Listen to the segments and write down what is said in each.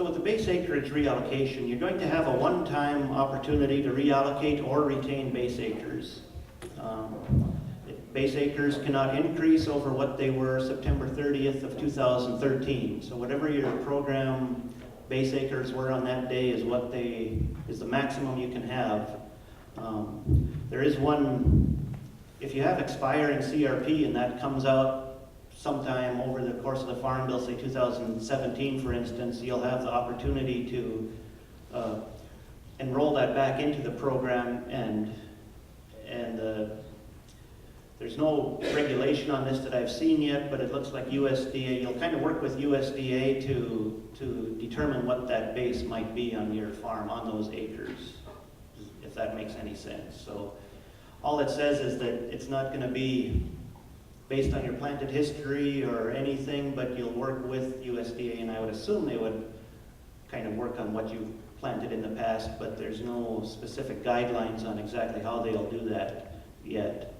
So with the base acreage reallocation, you're going to have a one-time opportunity to reallocate or retain base acres. Base acres cannot increase over what they were September 30th of 2013. So whatever your program base acres were on that day is the maximum you can have. There is one, if you have expiring CRP and that comes out sometime over the course of the farm bill, say 2017 for instance, you'll have the opportunity to enroll that back into the program, and there's no regulation on this that I've seen yet, but it looks like USDA, you'll kind of work with USDA to determine what that base might be on your farm, on those acres, if that makes any sense. So all it says is that it's not going to be based on your planted history or anything, but you'll work with USDA, and I would assume they would kind of work on what you've planted in the past, but there's no specific guidelines on exactly how they'll do that yet.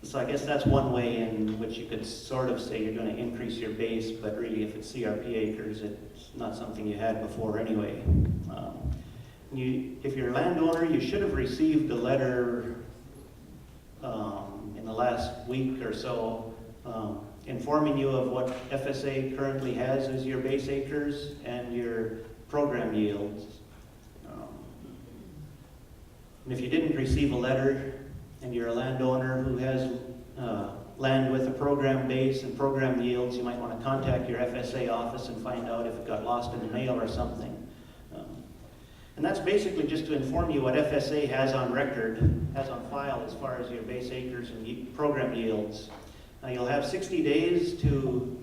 So I guess that's one way in which you could sort of say you're going to increase your base, but really if it's CRP acres, it's not something you had before anyway. If you're a landowner, you should have received a letter in the last week or so informing you of what FSA currently has as your base acres and your program yields. And if you didn't receive a letter and you're a landowner who has land with a program base and program yields, you might want to contact your FSA office and find out if it got lost in the mail or something. And that's basically just to inform you what FSA has on record, has on file as far as your base acres and program yields. Now you'll have 60 days to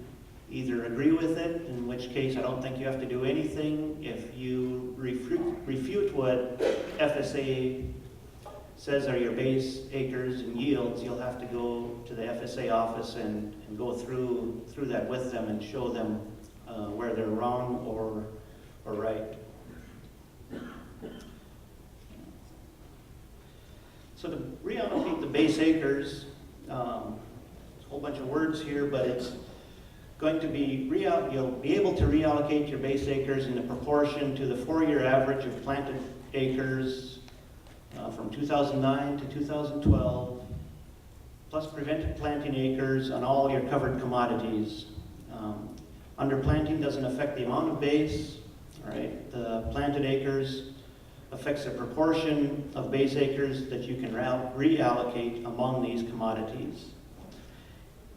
either agree with it, in which case I don't think you have to do anything. If you refute what FSA says are your base acres and yields, you'll have to go to the FSA office and go through that with them and show them where they're wrong or right. So to reallocate the base acres, there's a whole bunch of words here, but it's going to be, you'll be able to reallocate your base acres in the proportion to the 4-year average of planted acres from 2009 to 2012, plus prevented planting acres on all your covered commodities. Underplanting doesn't affect the amount of base, right? The planted acres affects the proportion of base acres that you can reallocate among these commodities.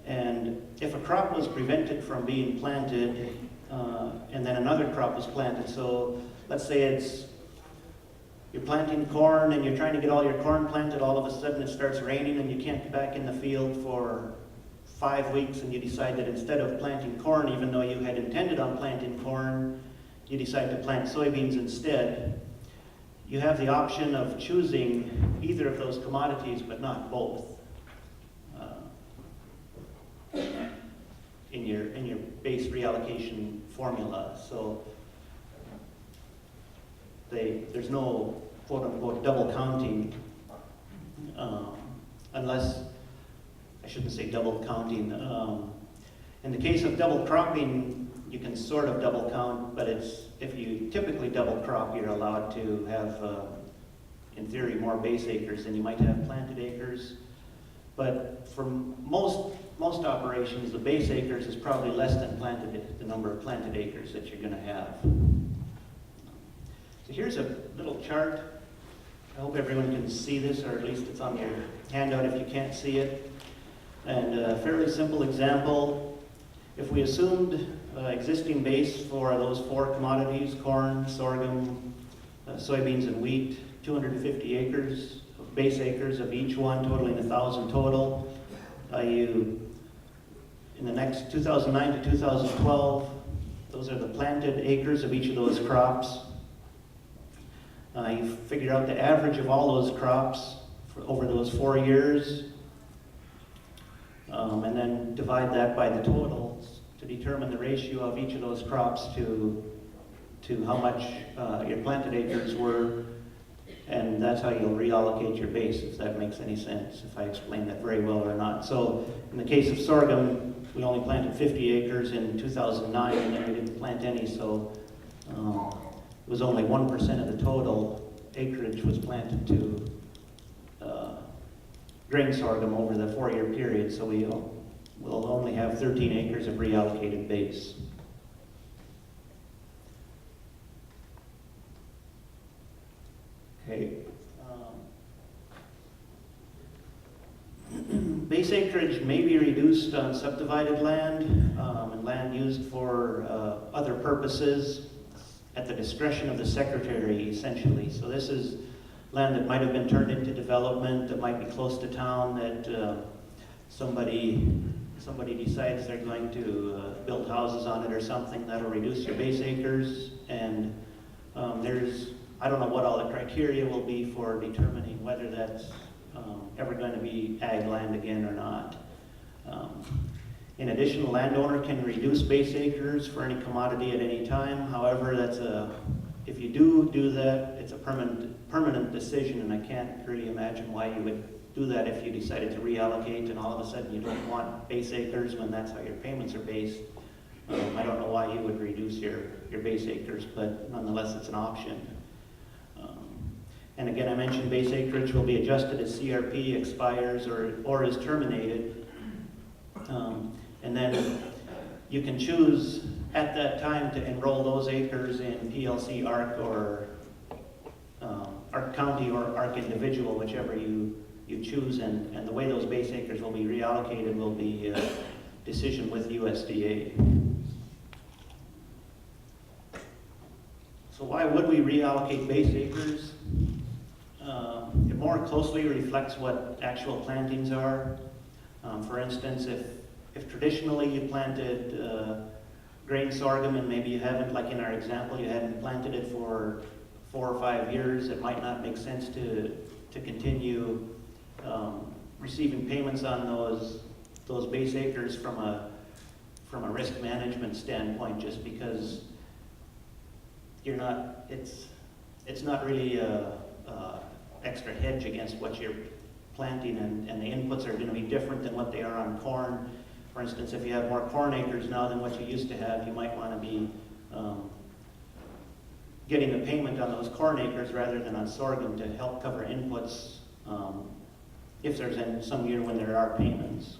And if a crop was prevented from being planted, and then another crop was planted, so let's say you're planting corn and you're trying to get all your corn planted, all of a sudden it starts raining and you can't get back in the field for 5 weeks, and you decide that instead of planting corn, even though you had intended on planting corn, you decide to plant soybeans instead. You have the option of choosing either of those commodities, but not both, in your base reallocation formula. So there's no quote-unquote double counting, unless, I shouldn't say double counting. In the case of double cropping, you can sort of double count, but if you typically double crop, you're allowed to have, in theory, more base acres than you might have planted acres. But for most operations, the base acres is probably less than the number of planted acres that you're going to have. So here's a little chart. I hope everyone can see this, or at least it's on your handout if you can't see it. And a fairly simple example, if we assumed existing base for those 4 commodities, corn, sorghum, soybeans, and wheat, 250 acres, base acres of each one, totaling 1,000 total. In the next 2009 to 2012, those are the planted acres of each of those crops. You figure out the average of all those crops over those 4 years, and then divide that by the totals to determine the ratio of each of those crops to how much your planted acres were, and that's how you'll reallocate your base, if that makes any sense, if I explain that very well or not. So in the case of sorghum, we only planted 50 acres in 2009, and then we didn't plant any, so it was only 1% of the total acreage was planted to grain sorghum over the 4-year period, so we'll only have 13 acres of reallocated base. Okay. Base acreage may be reduced on subdivided land and land used for other purposes at the discretion of the secretary, essentially. So this is land that might have been turned into development, that might be close to town, that somebody decides they're going to build houses on it or something. That'll reduce your base acres, and I don't know what all the criteria will be for determining whether that's ever going to be ag land again or not. In addition, the landowner can reduce base acres for any commodity at any time. However, if you do that, it's a permanent decision, and I can't really imagine why you would do that if you decided to reallocate and all of a sudden you don't want base acres when that's how your payments are based. I don't know why you would reduce your base acres, but nonetheless, it's an option. And again, I mentioned base acreage will be adjusted as CRP expires or is terminated. And then you can choose at that time to enroll those acres in PLC, ARC, or ARC County or ARC Individual, whichever you choose. And the way those base acres will be reallocated will be a decision with USDA. So why would we reallocate base acres? It more closely reflects what actual plantings are. For instance, if traditionally you planted grain sorghum and maybe you haven't, like in our example, you hadn't planted it for 4 or 5 years, it might not make sense to continue receiving payments on those base acres from a risk management standpoint, just because it's not really a extra hedge against what you're planting, and the inputs are going to be different than what they are on corn. For instance, if you have more corn acres now than what you used to have, you might want to be getting the payment on those corn acres rather than on sorghum to help cover inputs if there's some year when there are payments.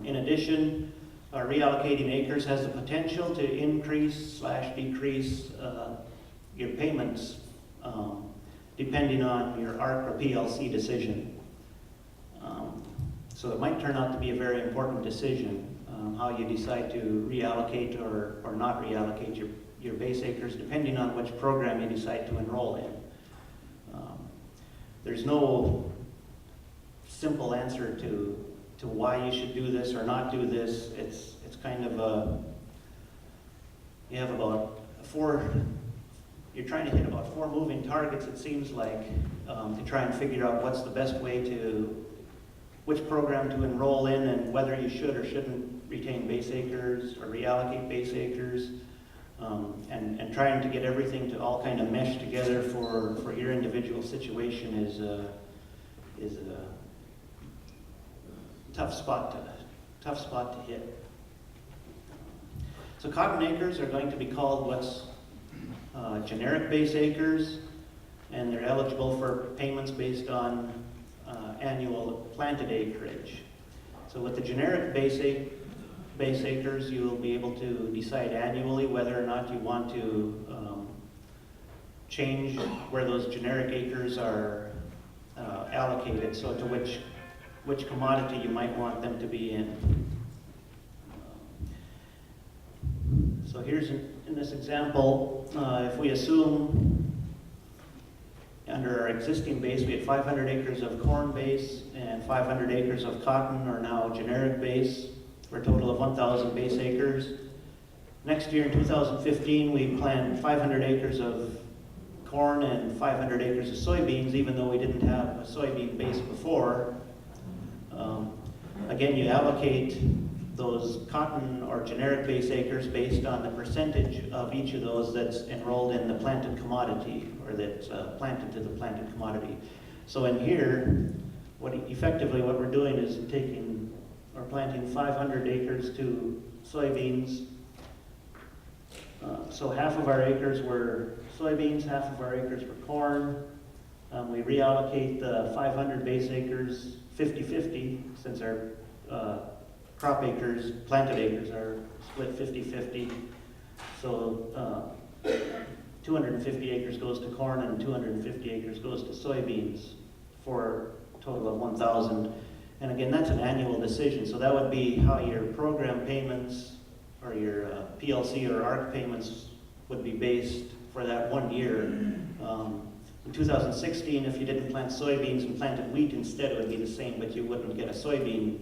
In addition, reallocating acres has the potential to increase/decrease your payments depending on your ARC or PLC decision. So it might turn out to be a very important decision, how you decide to reallocate or not reallocate your base acres, depending on which program you decide to enroll in. There's no simple answer to why you should do this or not do this. It's kind of you have about you're trying to hit about 4 moving targets, it seems like, to try and figure out what's the best way which program to enroll in, and whether you should or shouldn't retain base acres or reallocate base acres, and trying to get everything to all kind of mesh together for your individual situation is a tough spot to hit. So cotton acres are going to be called what's generic base acres, and they're eligible for payments based on annual planted acreage. So with the generic base acres, you'll be able to decide annually whether or not you want to change where those generic acres are allocated, so to which commodity you might want them to be in. So here's in this example, if we assume under our existing base we had 500 acres of corn base and 500 acres of cotton are now generic base for a total of 1,000 base acres. Next year in 2015 we planned 500 acres of corn and 500 acres of soybeans, even though we didn't have a soybean base before. Again, you allocate those cotton or generic base acres based on the percentage of each of those that's enrolled in the planted commodity, or that's planted to the planted commodity. So in here, effectively what we're doing is taking or planting 500 acres to soybeans. So half of our acres were soybeans, half of our acres were corn. We reallocate the 500 base acres 50-50, since our crop acres, planted acres are split 50-50. So 250 acres goes to corn and 250 acres goes to soybeans for a total of 1,000. And again, that's an annual decision, so that would be how your program payments or your PLC or ARC payments would be based for that 1 year. In 2016, if you didn't plant soybeans and planted wheat instead, it would be the same, but you wouldn't get a soybean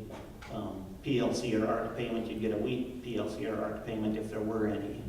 PLC or ARC payment, you'd get a wheat PLC or ARC payment if there were any.